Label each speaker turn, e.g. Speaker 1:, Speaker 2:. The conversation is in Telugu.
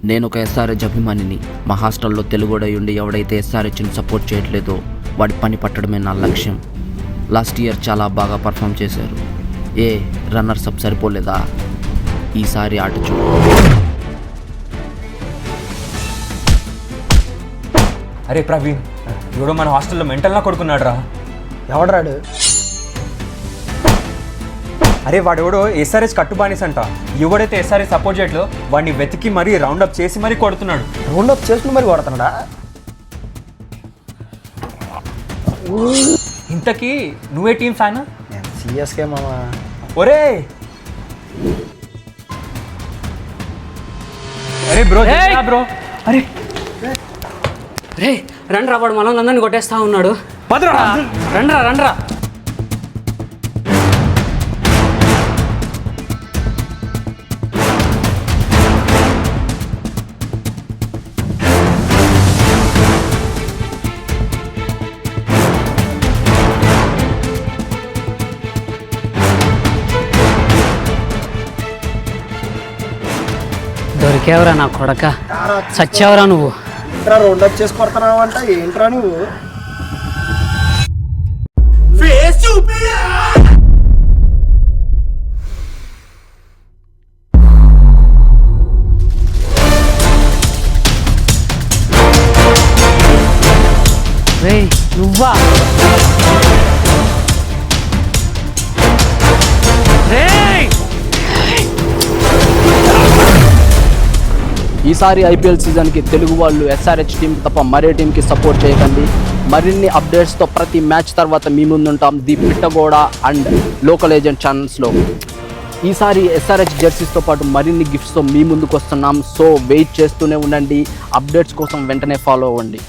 Speaker 1: నేను ఒక ఎస్ఆర్హెచ్ అభిమానిని. మా హాస్టల్లో తెలుగుడై ఉండి ఎవడైతే ఎస్ఆర్హెచ్ని సపోర్ట్ చేయట్లేదో వాడి పని పట్టడమే నా లక్ష్యం. లాస్ట్ ఇయర్ చాలా బాగా పర్ఫామ్ చేశారు. రన్నర్స్ అప్ సరిపోలేదా? ఈసారి ఆట చూడు.
Speaker 2: అరే ప్రవీణ్, ఎవడో మన హాస్టల్లో మెంటల్లా కొడుకున్నాడు రా.
Speaker 3: ఎవడరాడు?
Speaker 2: అరే వాడెవడో ఎస్ఆర్హెచ్ కట్టుబానిస్ అంట. ఎవడైతే ఎస్ఆర్హెచ్ సపోర్ట్ చేయట్లో వాడిని వెతికి మరీ రౌండప్ చేసి మరీ కొడుతున్నాడు.
Speaker 3: రౌండప్ చేసుకుని మరి కొడుతున్నాడా?
Speaker 2: ఇంతకీ నువ్వే టీం ఫ్యాన్?
Speaker 3: నేను సిఎస్కే మామా.
Speaker 2: ఒరే అరే బ్రో బ్రో అరే
Speaker 4: రే రండ్రా, వాడు మనం అందరిని కొట్టేస్తా ఉన్నాడు. రండ్రా రండ్రా. దొరికేవరా నా కొడక, చచ్చావరా నువ్వు.
Speaker 3: రౌండప్ చేసి కొడుతున్నావు అంట. ఏంట్రా నువ్వు?
Speaker 4: రేయ్ నువ్వా? రేయ్
Speaker 1: ఈసారి ఐపీఎల్ సీజన్కి తెలుగు వాళ్ళు ఎస్ఆర్హెచ్ టీంకి తప్ప మరే టీంకి సపోర్ట్ చేయకండి. మరిన్ని అప్డేట్స్తో ప్రతి మ్యాచ్ తర్వాత మీ ముందుంటాం the Pittagoda and local agent ఛానల్స్లో. ఈసారి ఎస్ఆర్హెచ్ జెర్సీస్తో పాటు మరిన్ని గిఫ్ట్స్తో మీ ముందుకు వస్తున్నాం. సో వెయిట్ చేస్తూనే ఉండండి. అప్డేట్స్ కోసం వెంటనే ఫాలో అవ్వండి.